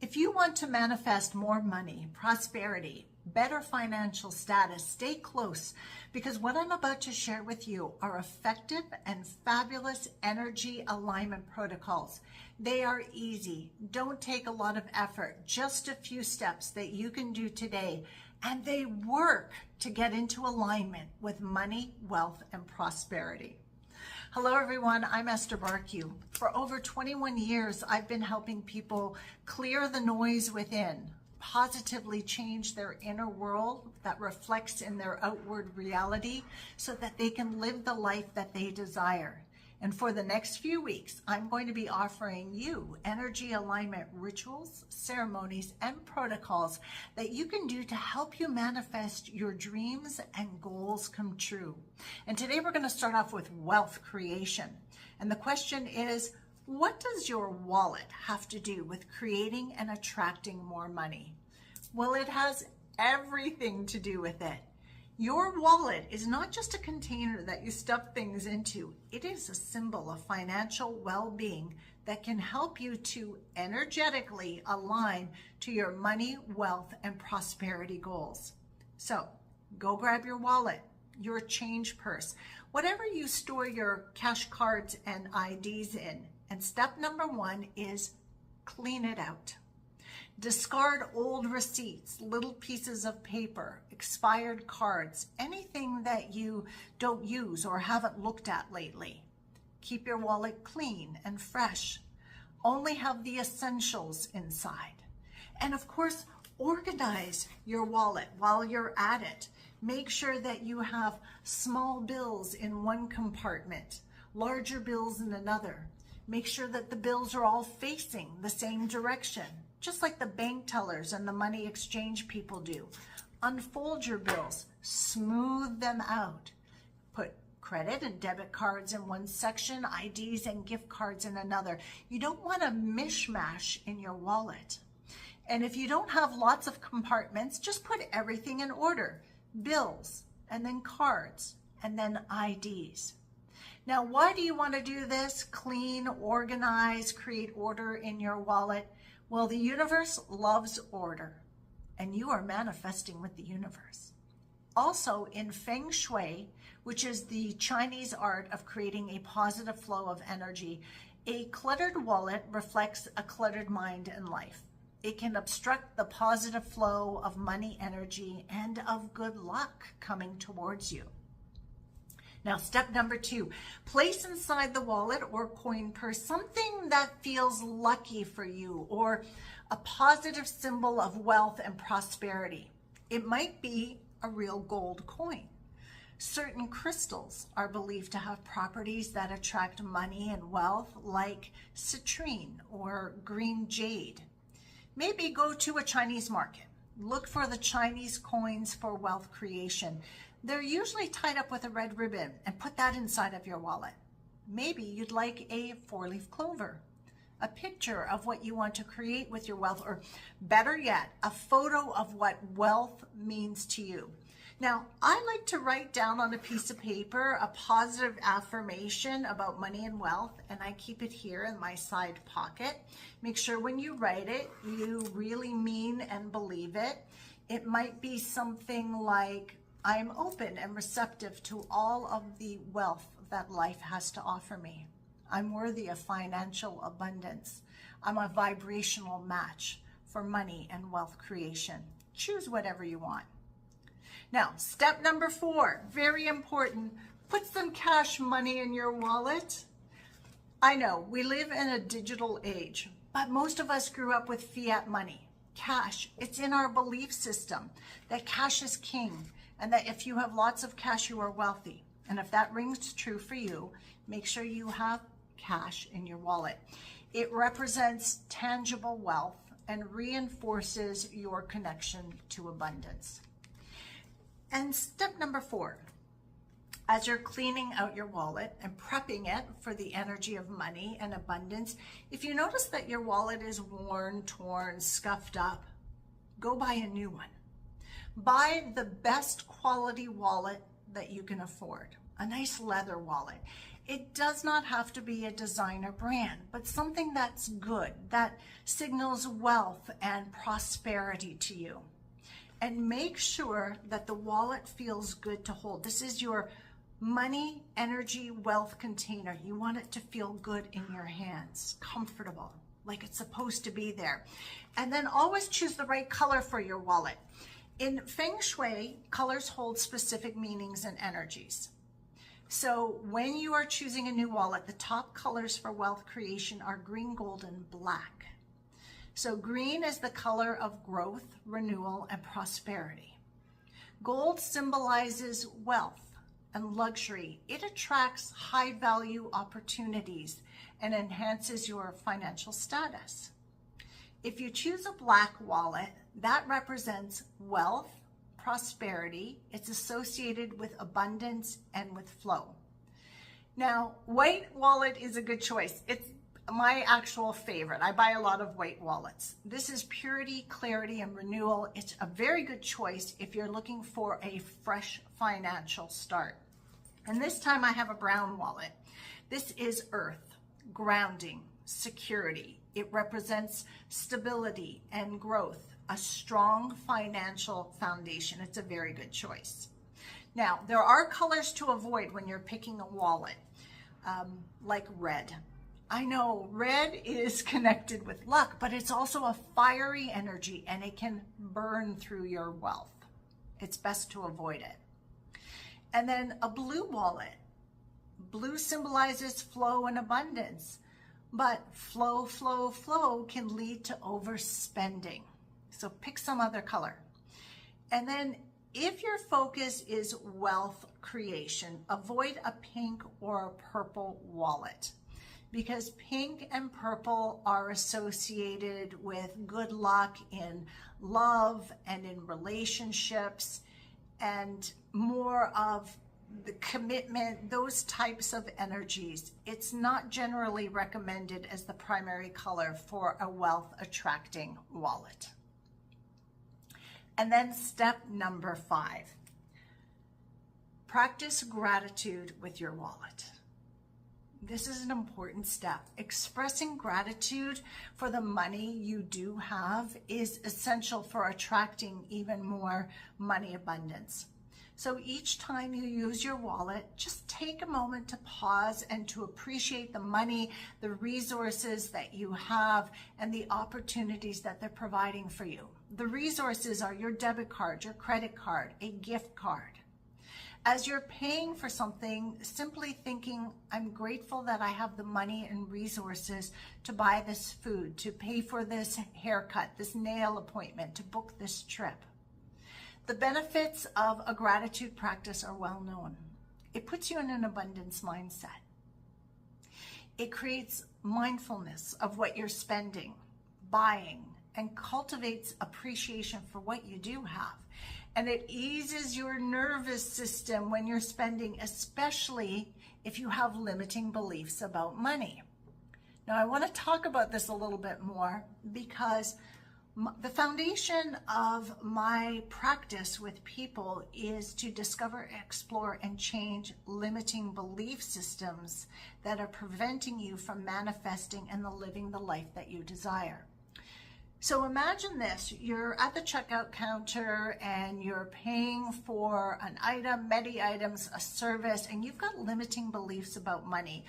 If you want to manifest more money, prosperity, better financial status, stay close, because what I'm about to share with you are effective and fabulous energy alignment protocols. They are easy, don't take a lot of effort, just a few steps that you can do today, and they work to get into alignment with money, wealth, and prosperity. Hello everyone, I'm Esther Bartkiw. For over 21 years, I've been helping people clear the noise within, positively change their inner world that reflects in their outward reality so that they can live the life that they desire. And for the next few weeks, I'm going to be offering you energy alignment rituals, ceremonies, and protocols that you can do to help you manifest your dreams and goals come true. And today we're going to start off with wealth creation. And the question is, what does your wallet have to do with creating and attracting more money? Well, it has everything to do with it. Your wallet is not just a container that you stuff things into. It is a symbol of financial well-being that can help you to energetically align to your money, wealth, and prosperity goals. So go grab your wallet, your change purse, whatever you store your cash cards and IDs in. And step number one is clean it out. Discard old receipts, little pieces of paper, expired cards, anything that you don't use or haven't looked at lately. Keep your wallet clean and fresh. Only have the essentials inside. And of course, organize your wallet while you're at it. Make sure that you have small bills in one compartment, larger bills in another. Make sure that the bills are all facing the same direction, just like the bank tellers and the money exchange people do. Unfold your bills, smooth them out. Put credit and debit cards in one section, IDs and gift cards in another. You don't want a mishmash in your wallet. And if you don't have lots of compartments, just put everything in order. Bills, and then cards, and then IDs. Now, why do you want to do this? Clean, organize, create order in your wallet. Well, the universe loves order, and you are manifesting with the universe. Also, in Feng Shui, which is the Chinese art of creating a positive flow of energy, a cluttered wallet reflects a cluttered mind and life. It can obstruct the positive flow of money, energy, and of good luck coming towards you. Now, step number two, place inside the wallet or coin purse something that feels lucky for you or a positive symbol of wealth and prosperity. It might be a real gold coin. Certain crystals are believed to have properties that attract money and wealth, like citrine or green jade. Maybe go to a Chinese market. Look for the Chinese coins for wealth creation. They're usually tied up with a red ribbon, and put that inside of your wallet. Maybe you'd like a 4-leaf clover, a picture of what you want to create with your wealth, or better yet, a photo of what wealth means to you. Now, I like to write down on a piece of paper a positive affirmation about money and wealth, and I keep it here in my side pocket. Make sure when you write it, you really mean and believe it. It might be something like, I am open and receptive to all of the wealth that life has to offer me. I'm worthy of financial abundance. I'm a vibrational match for money and wealth creation. Choose whatever you want. Now, step number 4, very important. Put some cash money in your wallet. I know we live in a digital age, but most of us grew up with fiat money. Cash, it's in our belief system that cash is king, and that if you have lots of cash, you are wealthy. And if that rings true for you, make sure you have cash in your wallet. It represents tangible wealth and reinforces your connection to abundance. And step number 4, as you're cleaning out your wallet and prepping it for the energy of money and abundance, if you notice that your wallet is worn, torn, scuffed up, go buy a new one. Buy the best quality wallet that you can afford, a nice leather wallet. It does not have to be a designer brand, but something that's good, that signals wealth and prosperity to you. And make sure that the wallet feels good to hold. This is your money, energy, wealth container. You want it to feel good in your hands, comfortable, like it's supposed to be there. And then always choose the right color for your wallet. In Feng Shui, colors hold specific meanings and energies. So when you are choosing a new wallet, the top colors for wealth creation are green, gold, and black. So green is the color of growth, renewal, and prosperity. Gold symbolizes wealth and luxury. It attracts high value opportunities and enhances your financial status. If you choose a black wallet, that represents wealth, prosperity. It's associated with abundance and with flow. Now, white wallet is a good choice. It's my actual favorite. I buy a lot of white wallets. This is purity, clarity, and renewal. It's a very good choice if you're looking for a fresh financial start. And this time I have a brown wallet. This is earth, grounding, security. It represents stability and growth, a strong financial foundation. It's a very good choice. Now, there are colors to avoid when you're picking a wallet, like red. I know red is connected with luck, but it's also a fiery energy and it can burn through your wealth. It's best to avoid it. And then a blue wallet. Blue symbolizes flow and abundance, but flow can lead to overspending. So pick some other color. And then if your focus is wealth creation, avoid a pink or a purple wallet, because pink and purple are associated with good luck in love and in relationships and more of the commitment, those types of energies. It's not generally recommended as the primary color for a wealth attracting wallet. And then step number 5, practice gratitude with your wallet. This is an important step. Expressing gratitude for the money you do have is essential for attracting even more money abundance. So each time you use your wallet, just take a moment to pause and to appreciate the money, the resources that you have, and the opportunities that they're providing for you. The resources are your debit card, your credit card, a gift card. As you're paying for something, simply thinking, I'm grateful that I have the money and resources to buy this food, to pay for this haircut, this nail appointment, to book this trip. The benefits of a gratitude practice are well known. It puts you in an abundance mindset. It creates mindfulness of what you're spending, buying, and cultivates appreciation for what you do have. And it eases your nervous system when you're spending, especially if you have limiting beliefs about money. Now, I want to talk about this a little bit more because the foundation of my practice with people is to discover, explore, and change limiting belief systems that are preventing you from manifesting and living the life that you desire. So imagine this, you're at the checkout counter and you're paying for an item, many items, a service, and you've got limiting beliefs about money.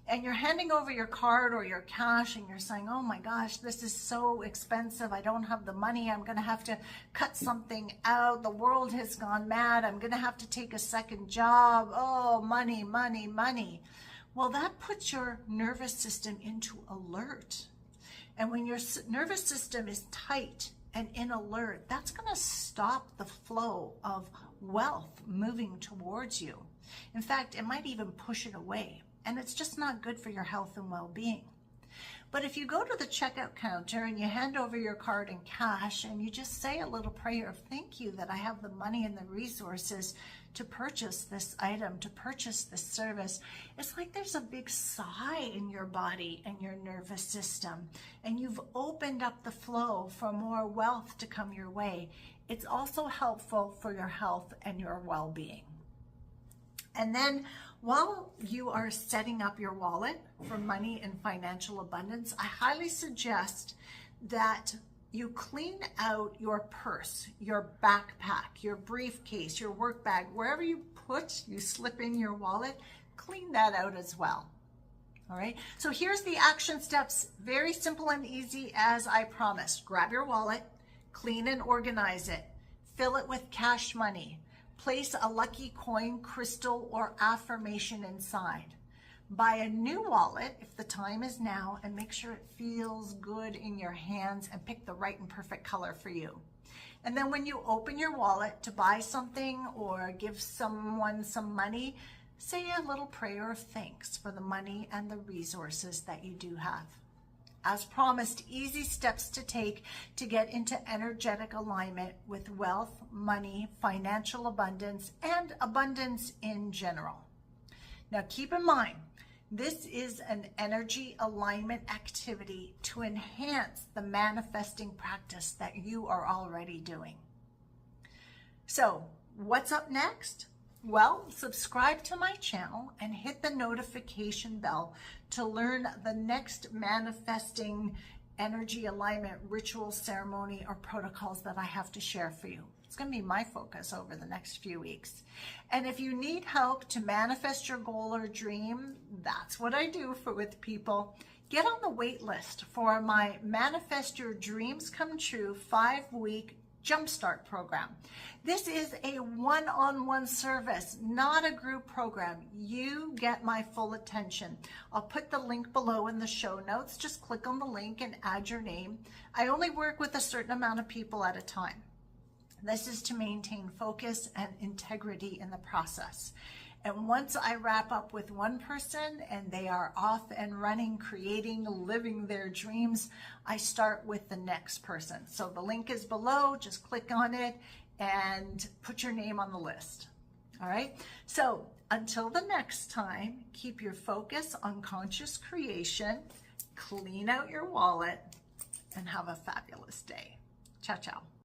And you're handing over your card or your cash and you're saying, oh my gosh, this is so expensive. I don't have the money. I'm going to have to cut something out. The world has gone mad. I'm going to have to take a second job. Oh, money, money, money. Well, that puts your nervous system into alert. And when your nervous system is tight and in alert, that's going to stop the flow of wealth moving towards you. In fact, it might even push it away. And it's just not good for your health and well-being. But if you go to the checkout counter and you hand over your card and cash and you just say a little prayer of thank you that I have the money and the resources to purchase this item, to purchase this service, it's like there's a big sigh in your body and your nervous system, and you've opened up the flow for more wealth to come your way. It's also helpful for your health and your well-being. And then While you are setting up your wallet for money and financial abundance, I highly suggest that you clean out your purse, your backpack, your briefcase, your work bag, wherever you slip in your wallet, clean that out as well. All right, so here's the action steps, very simple and easy as I promised. Grab your wallet, clean and organize it, fill it with cash money, place a lucky coin, crystal, or affirmation inside. Buy a new wallet if the time is now, and make sure it feels good in your hands, and pick the right and perfect color for you. And then when you open your wallet to buy something or give someone some money, say a little prayer of thanks for the money and the resources that you do have. As promised, easy steps to take to get into energetic alignment with wealth, money, financial abundance, and abundance in general. Now keep in mind, this is an energy alignment activity to enhance the manifesting practice that you are already doing. So, what's up next? Well, subscribe to my channel and hit the notification bell to learn the next manifesting energy alignment ritual, ceremony, or protocols that I have to share for you. It's going to be my focus over the next few weeks. And if you need help to manifest your goal or dream, that's what I do with people. Get on the wait list for my Manifest Your Dreams Come True 5-week Jumpstart program. This is a one-on-one service, not a group program. You get my full attention. I'll put the link below in the show notes. Just click on the link and add your name. I only work with a certain amount of people at a time. This is to maintain focus and integrity in the process. And once I wrap up with one person and they are off and running, creating, living their dreams, I start with the next person. So the link is below, just click on it and put your name on the list. All right, so until the next time, keep your focus on conscious creation, clean out your wallet, and have a fabulous day. Ciao, ciao.